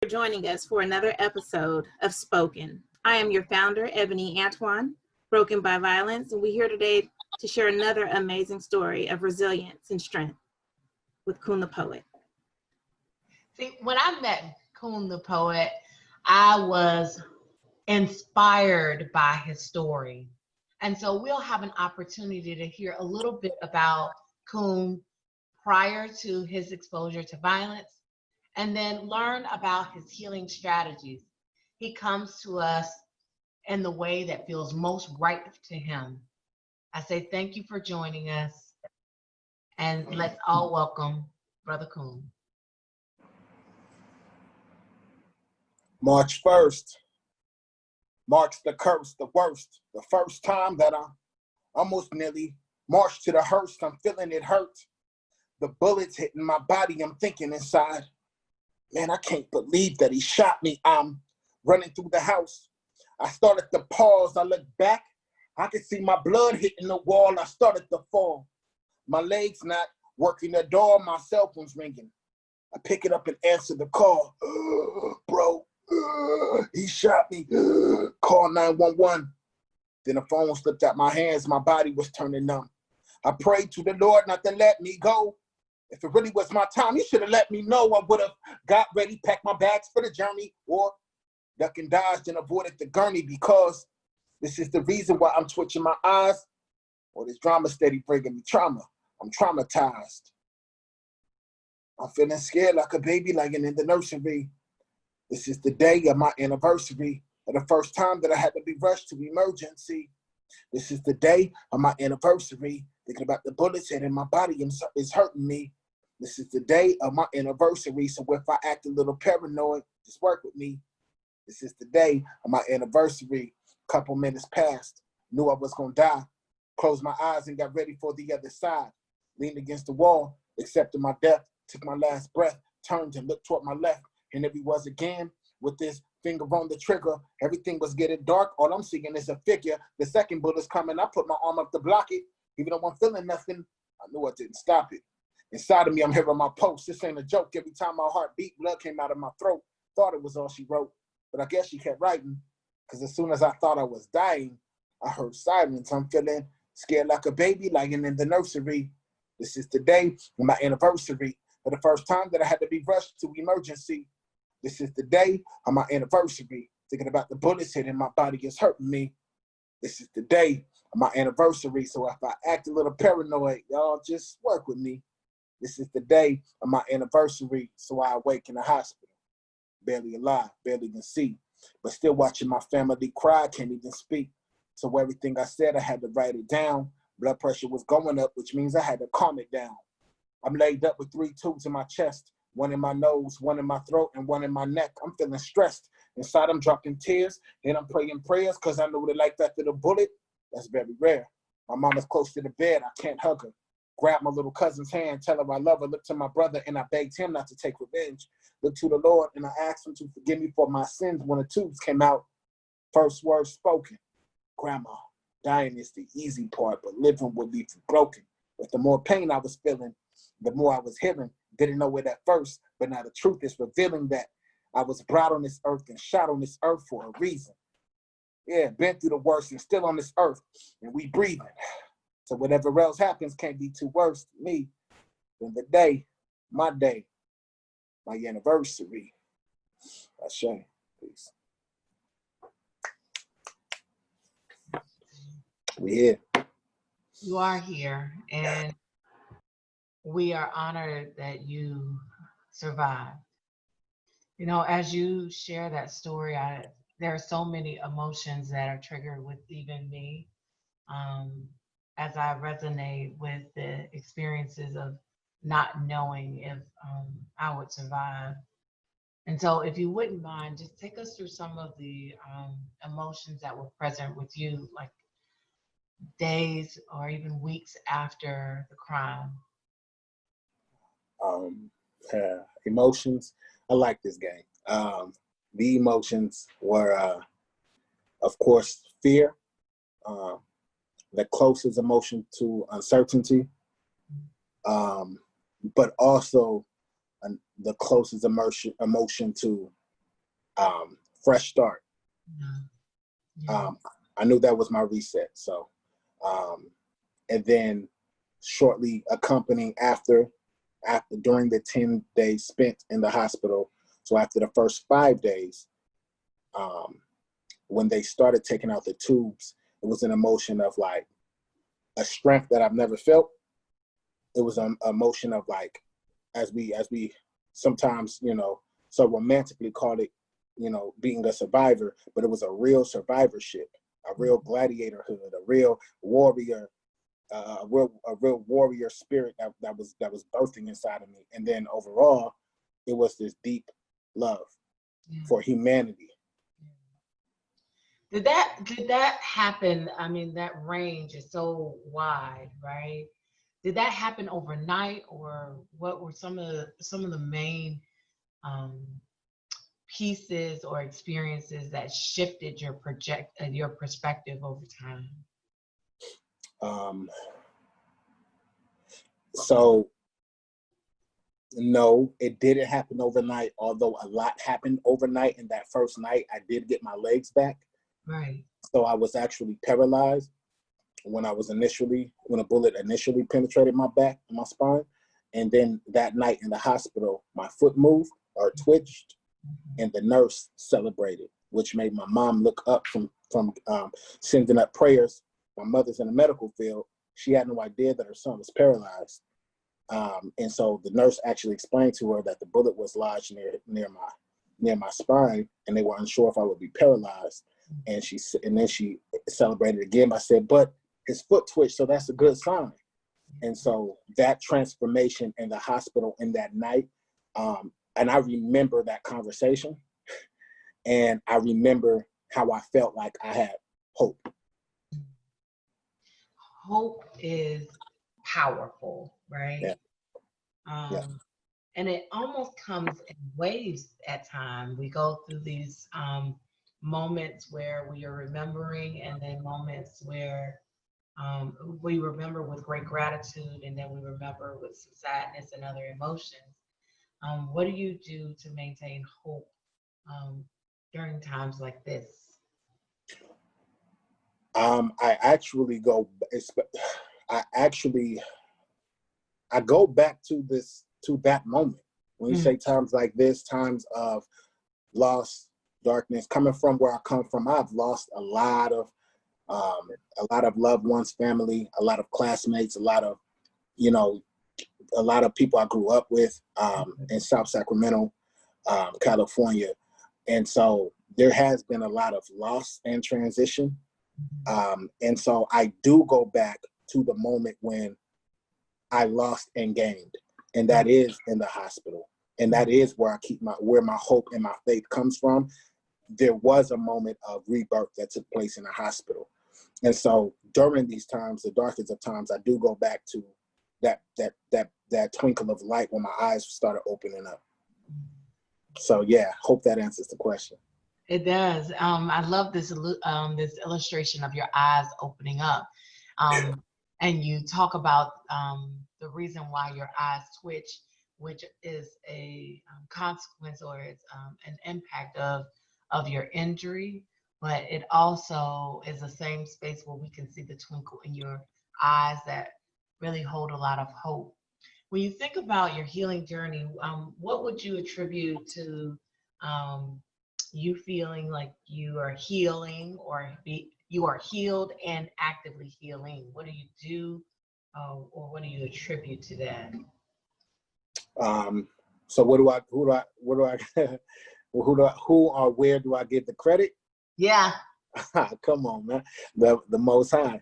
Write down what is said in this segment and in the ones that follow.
joining us for another episode of Spoken. I am your founder, Ebony Antoine, broken by violence, and we're here today to share another amazing story of resilience and strength with Coon the Poet. See, when I met Coon the Poet, I was inspired by his story. And so we'll have an opportunity to hear a little bit about Coon prior to his exposure to violence, and then learn about his healing strategies. He comes to us in the way that feels most right to him. I say thank you for joining us, and let's all welcome Brother Coon. March 1st marks the curse, the worst, the first time that I almost nearly marched to the hearse. I'm feeling it hurt. The bullets hitting my body, I'm thinking inside, man, I can't believe that he shot me. I'm running through the house. I started to pause. I looked back. I could see my blood hitting the wall. I started to fall. My legs not working the door. My cell phone's ringing. I pick it up and answer the call. Bro, he shot me. Call 911. Then the phone slipped out my hands. My body was turning numb. I prayed to the Lord not to let me go. If it really was my time, he should have let me know. I would have got ready, packed my bags for the journey, or duck and dodged and avoided the gurney, because this is the reason why I'm twitching my eyes, or this drama steady bringing me trauma. I'm traumatized. I'm feeling scared like a baby lying in the nursery. This is the day of my anniversary, of the first time that I had to be rushed to emergency. This is the day of my anniversary, thinking about the bullets hitting my body is hurting me. This is the day of my anniversary, so if I act a little paranoid, just work with me. This is the day of my anniversary. Couple minutes passed, knew I was gonna die. Closed my eyes and got ready for the other side. Leaned against the wall, accepted my death, took my last breath, turned and looked toward my left, and there he was again, with this finger on the trigger. Everything was getting dark. All I'm seeing is a figure. The second bullet's coming. I put my arm up to block it. Even though I'm feeling nothing, I knew I didn't stop it. Inside of me, I'm hearing my pulse. This ain't a joke. Every time my heart beat, blood came out of my throat. Thought it was all she wrote, but I guess she kept writing, because as soon as I thought I was dying, I heard silence. I'm feeling scared like a baby lying in the nursery. This is the day of my anniversary, for the first time that I had to be rushed to emergency. This is the day of my anniversary, thinking about the bullets hitting my body is hurting me. This is the day of my anniversary, so if I act a little paranoid, y'all just work with me. This is the day of my anniversary, so I awake in the hospital. Barely alive, barely even see, but still watching my family cry, can't even speak. So everything I said, I had to write it down. Blood pressure was going up, which means I had to calm it down. I'm laid up with 3 tubes in my chest, one in my nose, one in my throat, and one in my neck. I'm feeling stressed. Inside, I'm dropping tears, and I'm praying prayers, because I know that life after the bullet, that's very rare. My mama's close to the bed, I can't hug her. Grab my little cousin's hand, tell her I love her. Look to my brother, and I begged him not to take revenge. Look to the Lord, and I asked him to forgive me for my sins when the tubes came out. First words spoken, Grandma, dying is the easy part, but living will leave you broken. But the more pain I was feeling, the more I was healing. Didn't know it at first, but now the truth is revealing that I was brought on this earth and shot on this earth for a reason. Yeah, been through the worst and still on this earth, and we breathing. So whatever else happens can't be too worse to me than the day, my anniversary. Ashe. Peace. We here. You are here, and we are honored that you survived. You know, as you share that story, there are so many emotions that are triggered with even me, as I resonate with the experiences of not knowing if I would survive. And so if you wouldn't mind, just take us through some of the emotions that were present with you, like days or even weeks after the crime. Emotions. I like this game. The emotions were, of course, fear, the closest emotion to uncertainty, but also the closest emotion to fresh start. Yeah. I knew that was my reset. So, and then shortly accompanying after during the 10 days spent in the hospital. So after the first 5 days, when they started taking out the tubes, it was an emotion of like a strength that I've never felt. It was an emotion of like, as we sometimes, so romantically call it, being a survivor, but it was a real survivorship, a real gladiatorhood, a real warrior, a real warrior spirit that was birthing inside of me. And then overall, it was this deep love for humanity. Did that happen? I mean, that range is so wide, right? Did that happen overnight, or what were some of the main pieces or experiences that shifted your perspective over time? So no, it didn't happen overnight, although a lot happened overnight. In that first night, I did get my legs back. Right. So I was actually paralyzed when a bullet initially penetrated my back and my spine. And then that night in the hospital, my foot moved or twitched, and the nurse celebrated, which made my mom look up from sending up prayers. My mother's in the medical field. She had no idea that her son was paralyzed. And so the nurse actually explained to her that the bullet was lodged near my spine, and they were unsure if I would be paralyzed. And then she celebrated again. I said, but his foot twitched, so that's a good sign. And so that transformation in the hospital in that night, and I remember that conversation, and I remember how I felt like I had hope. Hope is powerful, right? Yeah. And it almost comes in waves at times. We go through these moments where we are remembering, and then moments where we remember with great gratitude, and then we remember with some sadness and other emotions. What do you do to maintain hope during times like this? I go back to that moment. When you say times like this, times of loss, darkness, coming from where I come from, I've lost a lot of loved ones, family, a lot of classmates, a lot of people I grew up with in South Sacramento, California. And so there has been a lot of loss and transition. And so I do go back to the moment when I lost and gained, and that is in the hospital. And that is where I keep where my hope and my faith comes from. There was a moment of rebirth that took place in the hospital. And so during these times, the darkest of times, I do go back to that twinkle of light when my eyes started opening up. So yeah, hope that answers the question. It does. I love this illustration of your eyes opening up. And you talk about the reason why your eyes twitch, which is a consequence, or it's an impact of your injury, but it also is the same space where we can see the twinkle in your eyes that really hold a lot of hope. When you think about your healing journey, what would you attribute to you feeling like you are healing, or you are healed and actively healing? What do you do, or what do you attribute to that? So who or where do I give the credit? Yeah. Come on, man. The Most High,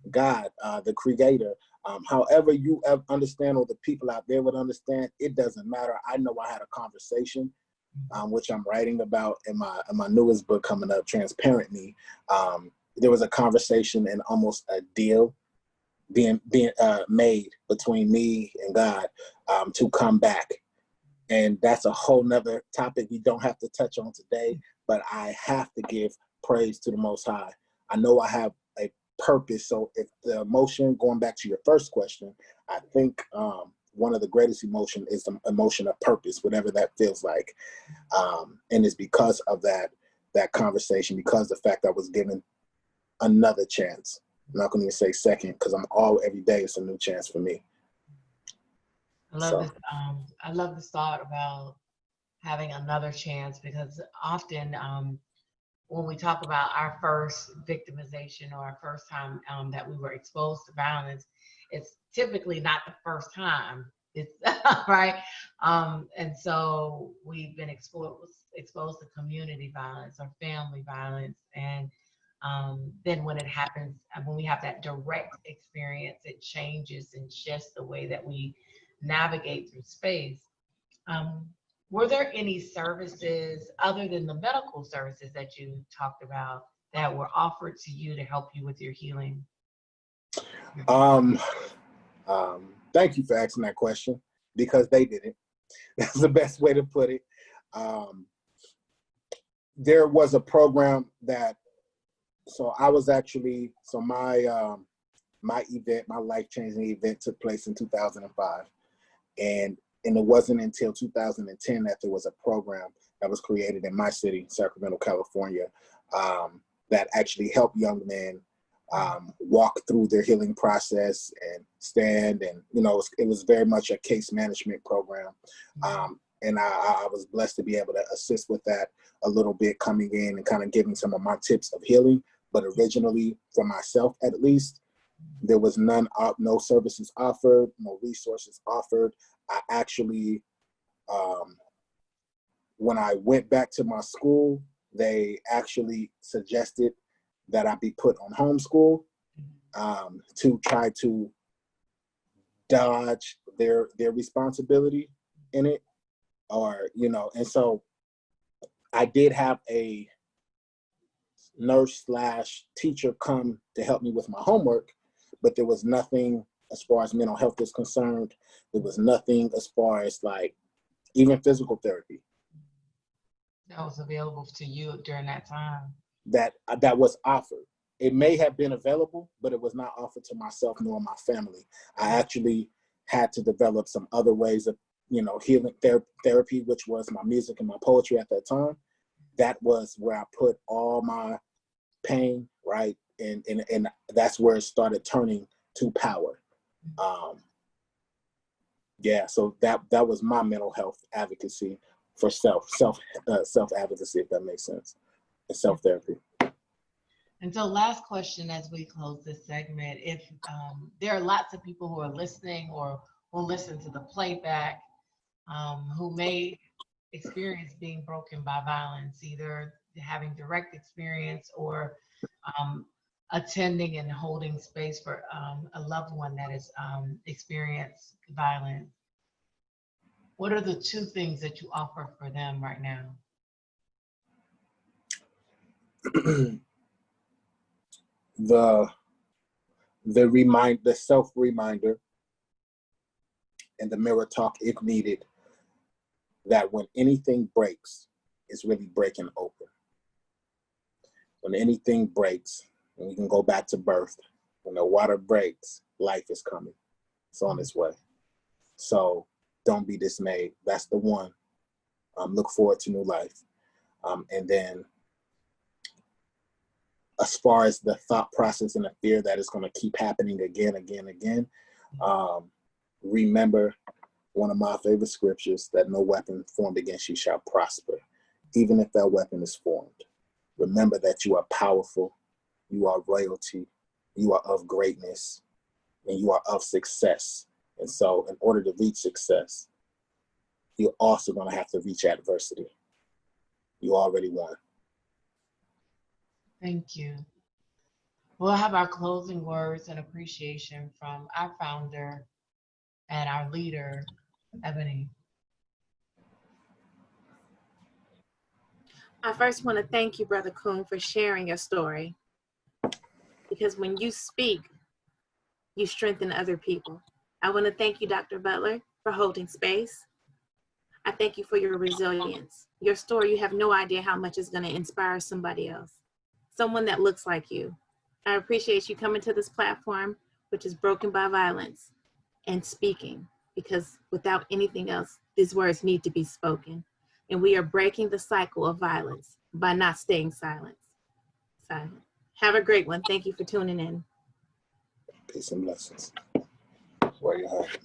God, the Creator. However you understand, or the people out there would understand, it doesn't matter. I know I had a conversation, which I'm writing about in my newest book coming up, Transparent Me. There was a conversation and almost a deal being made between me and God to come back. And that's a whole nother topic we don't have to touch on today, but I have to give praise to the Most High. I know I have a purpose. So if the emotion, going back to your first question, I think one of the greatest emotion is the emotion of purpose, whatever that feels like. And it's because of that conversation, because the fact I was given another chance. I'm not going to even say second, because every day it's a new chance for me. I love this. I love this thought about having another chance, because often when we talk about our first victimization or our first time that we were exposed to violence, it's typically not the first time. It's right. And so we've been exposed to community violence or family violence. And then when it happens, when we have that direct experience, it changes and shifts the way that we navigate through space. Were there any services other than the medical services that you talked about that were offered to you to help you with your healing? Thank you for asking that question, because they didn't. That's the best way to put it. There was a program I was actually, my event, my life-changing event took place in 2005. And it wasn't until 2010 that there was a program that was created in my city, Sacramento, California, that actually helped young men walk through their healing process and stand. And, it was very much a case management program. And I was blessed to be able to assist with that a little bit, coming in and kind of giving some of my tips of healing. But originally, for myself at least, there was no services offered, no resources offered. I actually, when I went back to my school, they actually suggested that I be put on homeschool to try to dodge their responsibility in it, and so I did have a nurse/teacher come to help me with my homework, but there was nothing as far as mental health is concerned. There was nothing as far as even physical therapy That was available to you during that time. that was offered. It may have been available, but it was not offered to myself nor my family. I actually had to develop some other ways of, healing therapy, which was my music and my poetry at that time. That was where I put all my pain, right? And that's where it started turning to power. So that was my mental health advocacy for self advocacy, if that makes sense, and self therapy. And so, last question as we close this segment: if there are lots of people who are listening or will listen to the playback, who may experience being broken by violence, either having direct experience or attending and holding space for a loved one that has experienced violence, what are the two things that you offer for them right now? The self reminder and the mirror talk, if needed, that when anything breaks, it's really breaking open. When anything breaks, and we can go back to birth, when the water breaks, life is coming. It's on its way. So don't be dismayed. That's the one. Look forward to new life. And then as far as the thought process and the fear that it's going to keep happening again, remember one of my favorite scriptures, that no weapon formed against you shall prosper, even if that weapon is formed. Remember that you are powerful, you are royalty, you are of greatness, and you are of success. And so in order to reach success, you're also going to have to reach adversity. You already won. Thank you. We'll have our closing words and appreciation from our founder and our leader, Ebony. I first want to thank you, Brother Coon, for sharing your story. Because when you speak, you strengthen other people. I want to thank you, Dr. Butler, for holding space. I thank you for your resilience. Your story, you have no idea how much it's going to inspire somebody else, someone that looks like you. I appreciate you coming to this platform, which is Broken by Violence, and speaking. because without anything else, these words need to be spoken. And we are breaking the cycle of violence by not staying silent. Have a great one. Thank you for tuning in. Peace and blessings. Where you at?